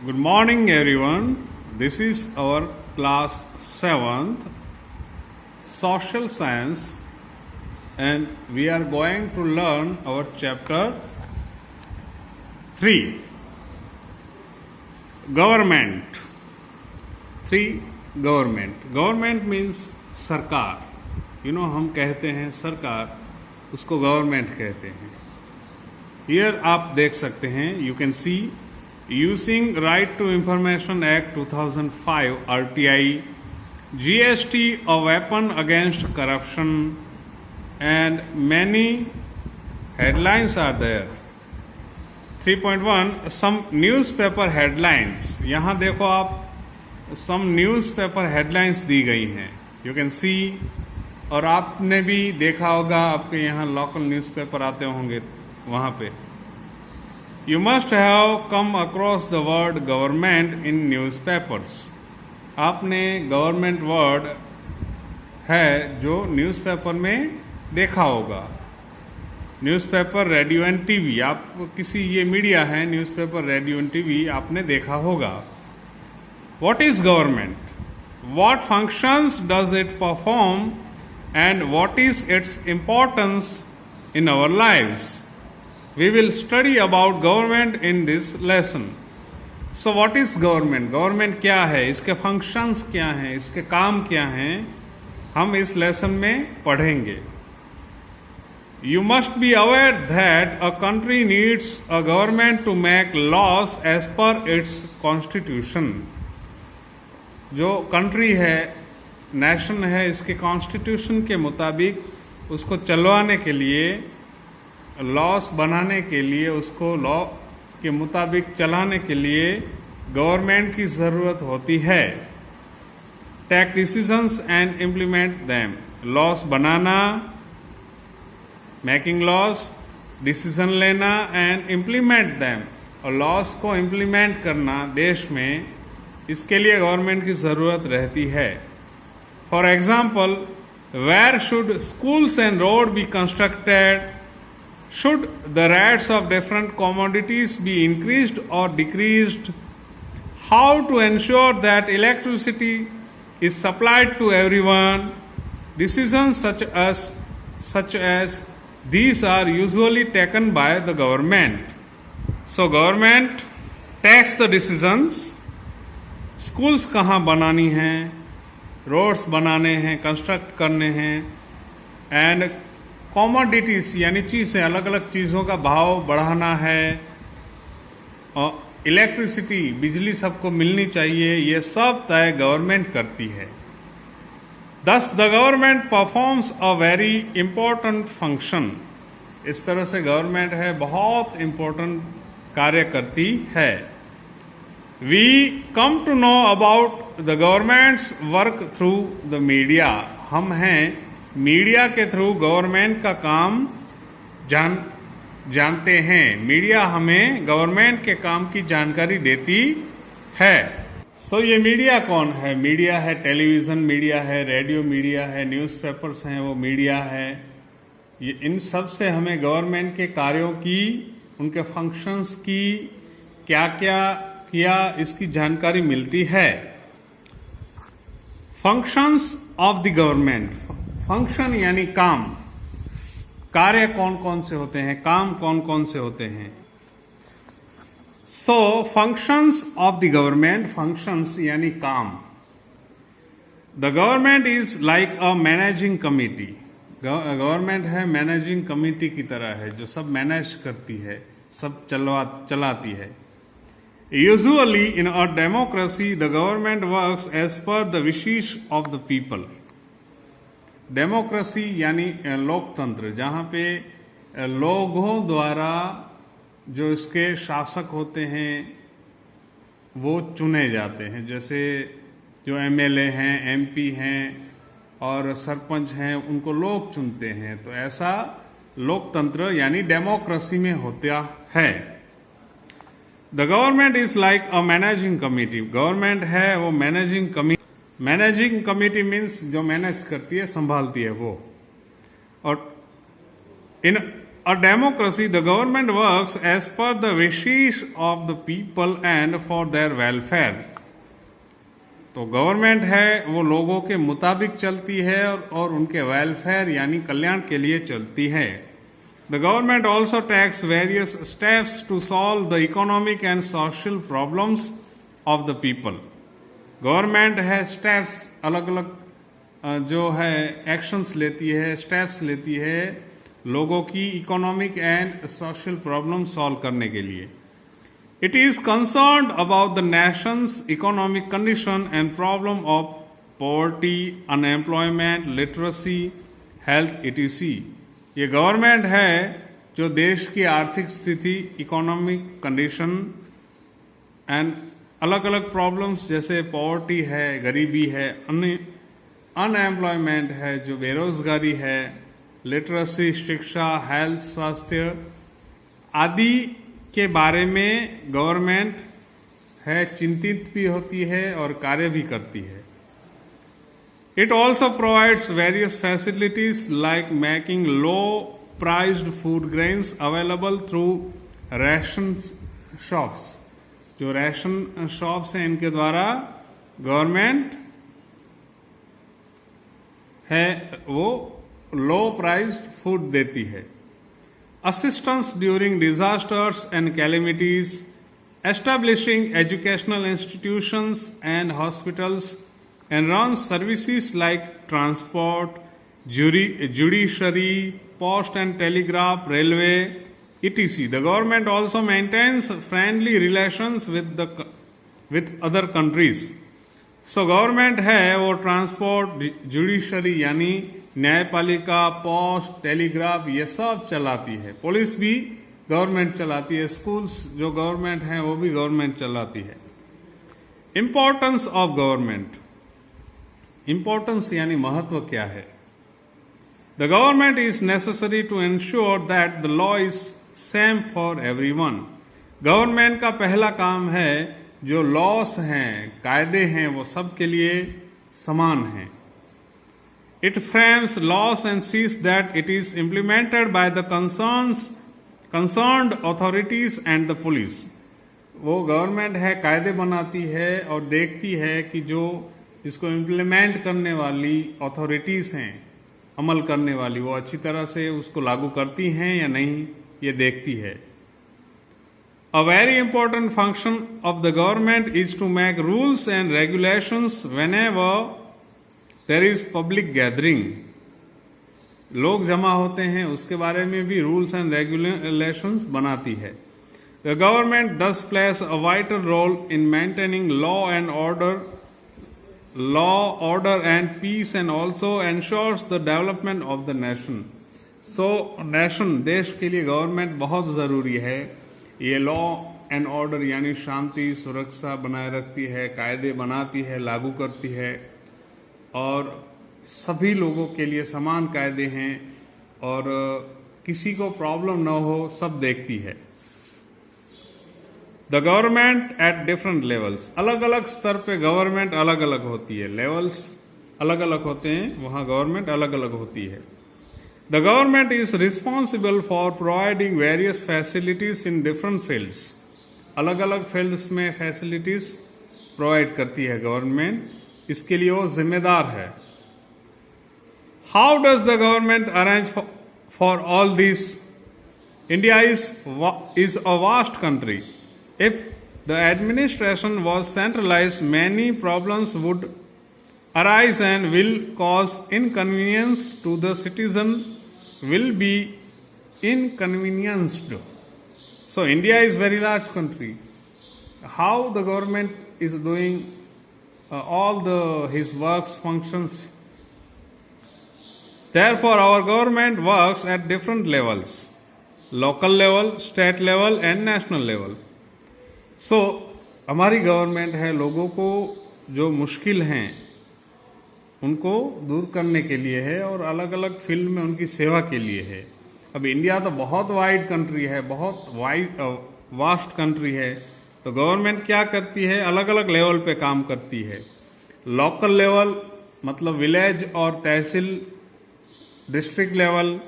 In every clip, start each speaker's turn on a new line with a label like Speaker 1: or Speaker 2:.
Speaker 1: Good morning, everyone. This is our class 7th Social Science, and we are going to learn our chapter 3 Government. 3 Government. Government means सरकार. हम कहते हैं सरकार, उसको government कहते हैं. Here आप देख सकते हैं, you can see using Right to Information Act 2005 RTI, GST, a weapon against corruption, and many headlines are there. 3.1 some newspaper headlines. यहाँ देखो आप, some newspaper headlines दी गई हैं. You can see, और आपने भी देखा होगा, आपके यहाँ लोकल न्यूज़पेपर आते होंगे वहाँ पे. You must have come across the word government in newspapers. आपने गवर्नमेंट वर्ड है जो न्यूज़पेपर में देखा होगा. न्यूज़पेपर, रेडियो एंड टीवी, आप किसी ये मीडिया है, न्यूज़पेपर, रेडियो एंड टीवी आपने देखा होगा. What is government? What functions does it perform and what is its importance in our lives? We will study about government in this lesson. So what is government? Government क्या है, इसके functions क्या हैं, इसके काम क्या हैं, हम इस lesson में पढ़ेंगे. You must be aware that a country needs a government to make laws as per its constitution. जो कंट्री है, नेशन है, इसके कॉन्स्टिट्यूशन के मुताबिक उसको चलवाने के लिए, लॉस बनाने के लिए, उसको लॉ के मुताबिक चलाने के लिए गवर्नमेंट की ज़रूरत होती है. Take decisions and implement them. Laws बनाना, मेकिंग लॉस, डिसीजन लेना एंड इम्प्लीमेंट दैम, और लॉस को इम्प्लीमेंट करना देश में, इसके लिए गवर्नमेंट की ज़रूरत रहती है. For example, where should schools and road be constructed, should the rates of different commodities be increased or decreased, how to ensure that electricity is supplied to everyone. Decisions such as these are usually taken by the government. So government takes the decisions. schools कहाँ बनानी हैं, roads बनाने हैं, construct करने हैं, and commodities यानी चीज़ें, अलग अलग चीज़ों का भाव बढ़ाना है, और इलेक्ट्रिसिटी, बिजली सबको मिलनी चाहिए, ये सब तय गवर्नमेंट करती है. दस the government performs a very important function. इस तरह से गवर्नमेंट है, बहुत इंपॉर्टेंट कार्य करती है. We come to know about the government's work through the media. हम हैं मीडिया के थ्रू गवर्नमेंट का काम जानते हैं. मीडिया हमें गवर्नमेंट के काम की जानकारी देती है. सो ये मीडिया कौन है? मीडिया है टेलीविज़न मीडिया है, रेडियो मीडिया है, न्यूज़पेपर्स हैं, वो मीडिया है. ये इन सब से हमें गवर्नमेंट के कार्यों की, उनके फंक्शंस की, क्या क्या किया, इसकी जानकारी मिलती है. Functions of the government. Function यानी काम. कार्य कौन कौन से होते हैं, काम कौन कौन से होते हैं. So functions of the government. Functions यानी काम. The government is like a managing committee. Government है, मैनेजिंग कमिटी की तरह है, जो सब मैनेज करती है, सब चलाती है. Usually in a democracy the government works as per the wishes of the people. Democracy यानी लोकतंत्र, जहाँ पे लोगों द्वारा जो इसके शासक होते हैं वो चुने जाते हैं. जैसे जो एमएलए हैं, एमपी हैं और सरपंच हैं, उनको लोग चुनते हैं. तो ऐसा लोकतंत्र यानी डेमोक्रेसी में होता है. The government is like a managing committee. Government है वो managing committee. Managing committee means जो मैनेज करती है, संभालती है वो. और A democracy, the government works as per the wishes of the people and for their welfare. तो गवर्नमेंट है वो लोगों के मुताबिक चलती है और उनके वेलफेयर यानी कल्याण के लिए चलती है. The government also takes various steps to solve the economic and social problems of the people. Government है स्टेप्स अलग अलग जो है एक्शंस लेती है, स्टेप्स लेती है लोगों की economic and social problem solve करने के लिए. It is concerned about the Nations economic condition and problem of poverty, unemployment, literacy, health, etc. ये गवर्नमेंट है जो देश की आर्थिक स्थिति, इकोनॉमिक कंडीशन एंड अलग अलग प्रॉब्लम्स जैसे पॉवर्टी है, गरीबी है, अनएम्प्लॉयमेंट है जो बेरोजगारी है, लिटरेसी, शिक्षा, हेल्थ, स्वास्थ्य आदि के बारे में गवर्नमेंट है चिंतित भी होती है और कार्य भी करती है. It also provides various facilities like making low priced food grains available through ration shops. जो रेशन शॉप्स हैं इनके द्वारा गवर्नमेंट है वो लो प्राइस्ड फूड देती है. Assistance during disasters and calamities, establishing educational institutions and hospitals and run services like transport, judiciary, post and telegraph, railway, etc. The government also maintains friendly relations with other countries. So government है वो transport, judiciary यानी न्यायपालिका, post, telegraph ये सब चलाती है. Police भी government चलाती है. स्कूल्स जो गवर्नमेंट है वो भी गवर्नमेंट चलाती है. Importance of government. इंपॉर्टेंस यानी महत्व क्या है. The government is necessary to ensure that the law is same for everyone. Government का पहला काम है जो लॉस हैं, कायदे हैं, वो सब के लिए समान हैं. It frames laws and sees that it is implemented by the concerned authorities and the police. वो गवर्नमेंट है कायदे बनाती है और देखती है कि जो इसको इम्प्लीमेंट करने वाली अथॉरिटीज हैं, अमल करने वाली, वो अच्छी तरह से उसको लागू करती हैं या नहीं, ये देखती है. A very important function of the government is to make rules and regulations whenever there is public gathering. लोग जमा होते हैं उसके बारे में भी rules and regulations बनाती है. The government thus plays a vital role in maintaining law order and peace and also ensures the development of the nation. So nation देश के लिए गवर्नमेंट बहुत ज़रूरी है. ये लॉ एंड ऑर्डर यानी शांति सुरक्षा बनाए रखती है, कायदे बनाती है, लागू करती है और सभी लोगों के लिए समान कायदे हैं और किसी को प्रॉब्लम न हो सब देखती है. The government at different levels. अलग अलग स्तर पे गवर्नमेंट अलग अलग होती है. लेवल्स अलग अलग होते हैं, वहाँ गवर्नमेंट अलग अलग होती है. The government is responsible for providing various facilities in different fields. अलग अलग फील्ड्स में फैसिलिटीज प्रोवाइड करती है गवर्नमेंट, इसके लिए वो जिम्मेदार है. How does the government arrange for all this? India is a vast country. If the administration was centralized, many problems would arise and will cause inconvenience to the citizen will be inconvenienced. So India is very large country. How the government is doing all his works, functions. Therefore our government works at different levels. Local level, state level and national level. So हमारी government है लोगों को जो मुश्किल हैं उनको दूर करने के लिए है और अलग अलग फील्ड में उनकी सेवा के लिए है. अब इंडिया तो बहुत वाइड कंट्री है, बहुत वास्ट कंट्री है, तो गवर्नमेंट क्या करती है अलग अलग लेवल पे काम करती है. लोकल लेवल मतलब विलेज और तहसील, डिस्ट्रिक्ट लेवल,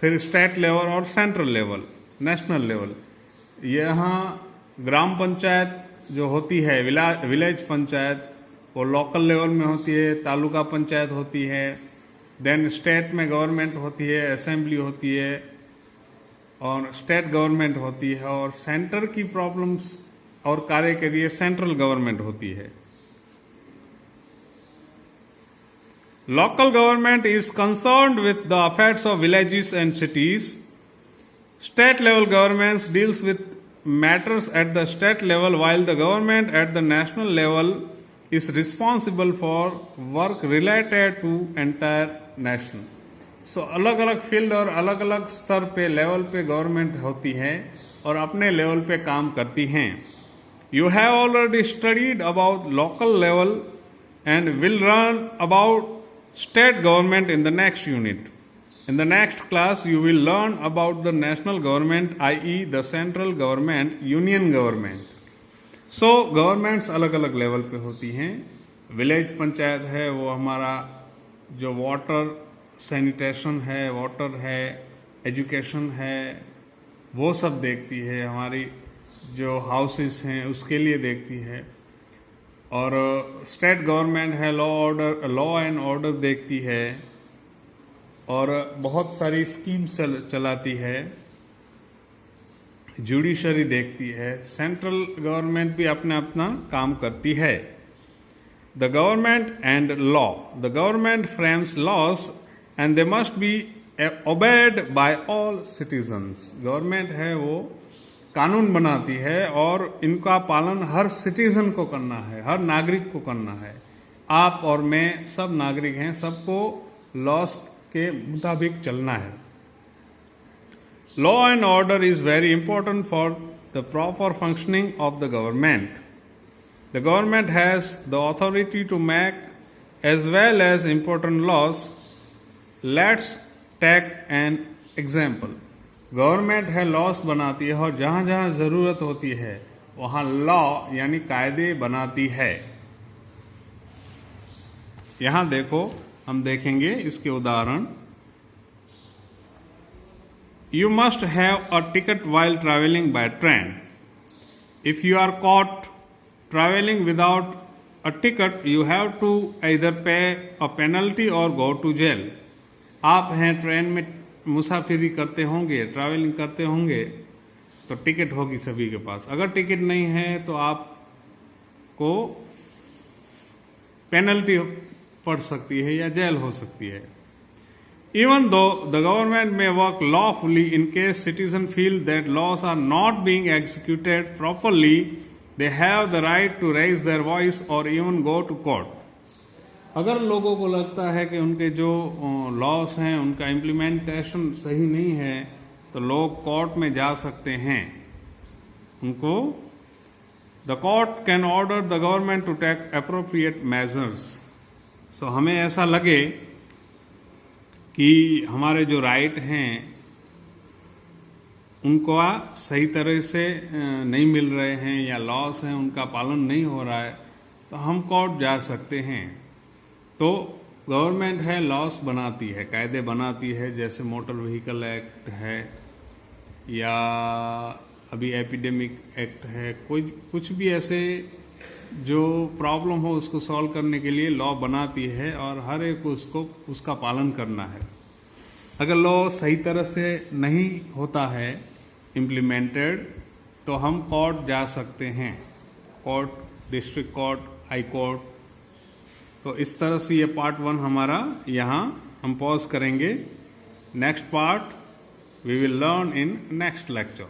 Speaker 1: फिर स्टेट लेवल और सेंट्रल लेवल, नेशनल लेवल। यहाँ ग्राम पंचायत जो होती है, विलेज पंचायत, वो लोकल लेवल में होती है, तालुका पंचायत होती है, देन स्टेट में गवर्नमेंट होती है, असेंबली होती है और स्टेट गवर्नमेंट होती है, और सेंटर की प्रॉब्लम्स और कार्य के लिए सेंट्रल गवर्नमेंट होती है। Local government is concerned with the affairs of villages and cities. State level governments deals with matters at the state level, while the government at the national level is responsible for work related to entire nation. So अलग अलग field और अलग अलग स्तर पे, level पे government होती है और अपने लेवल पे काम करती हैं। You have already studied about local level and will learn about state government in the next unit. In the next class, you will learn about the national government, i.e. the central government, union government. So, governments अलग अलग level पे होती हैं। Village panchayat है, वो हमारा जो water sanitation है, वाटर है, एजुकेशन है, वो सब देखती है। हमारी जो हाउसेस हैं उसके लिए देखती है। और स्टेट गवर्नमेंट है, लॉ एंड ऑर्डर देखती है और बहुत सारी स्कीम्स चलाती है। जुडिशरी देखती है। सेंट्रल गवर्नमेंट भी अपना अपना काम करती है। The government and law, the government frames laws and they must be obeyed by all citizens. Government है वो कानून बनाती है और इनका पालन हर सिटीजन को करना है, हर नागरिक को करना है। आप और मैं सब नागरिक हैं, सबको लॉस के मुताबिक चलना है। Law and order is very important for the proper functioning of the government. The government has the authority to make as well as important laws. Let's take an example. Government है laws बनाती है और जहां जहां जरूरत होती है वहां लॉ यानी कायदे बनाती है। यहां देखो, हम देखेंगे इसके उदाहरण। You must have a ticket while travelling by train. If you are caught travelling without a ticket, you have to either pay a penalty और गो टू जेल। आप हैं ट्रेन में मुसाफिरी करते होंगे, ट्रैवलिंग करते होंगे, तो टिकट होगी सभी के पास। अगर टिकट नहीं है तो आपको पेनल्टी पड़ सकती है या जेल हो सकती है। Even though the government may work lawfully, in case citizen feel that laws are not being executed properly, they have the right to raise their voice or even go to court. अगर लोगों को लगता है कि उनके जो loss हैं उनका इम्प्लीमेंटेशन सही नहीं है, तो लोग कोर्ट में जा सकते हैं। उनको the court can order the government to take appropriate measures. So हमें ऐसा लगे कि हमारे जो राइट हैं उनको सही तरह से नहीं मिल रहे हैं या लॉस हैं उनका पालन नहीं हो रहा है, तो हम कोर्ट जा सकते हैं। तो गवर्नमेंट है लॉस बनाती है, कायदे बनाती है, जैसे मोटर व्हीकल एक्ट है या अभी एपिडेमिक एक्ट है। कोई कुछ भी ऐसे जो प्रॉब्लम हो उसको सॉल्व करने के लिए लॉ बनाती है और हर एक उसको उसका पालन करना है। अगर लॉ सही तरह से नहीं होता है इम्प्लीमेंटेड, तो हम कोर्ट जा सकते हैं, court, district court, high court. तो इस तरह से ये पार्ट 1 हमारा यहाँ हम पॉज करेंगे। Next part we will learn in next lecture.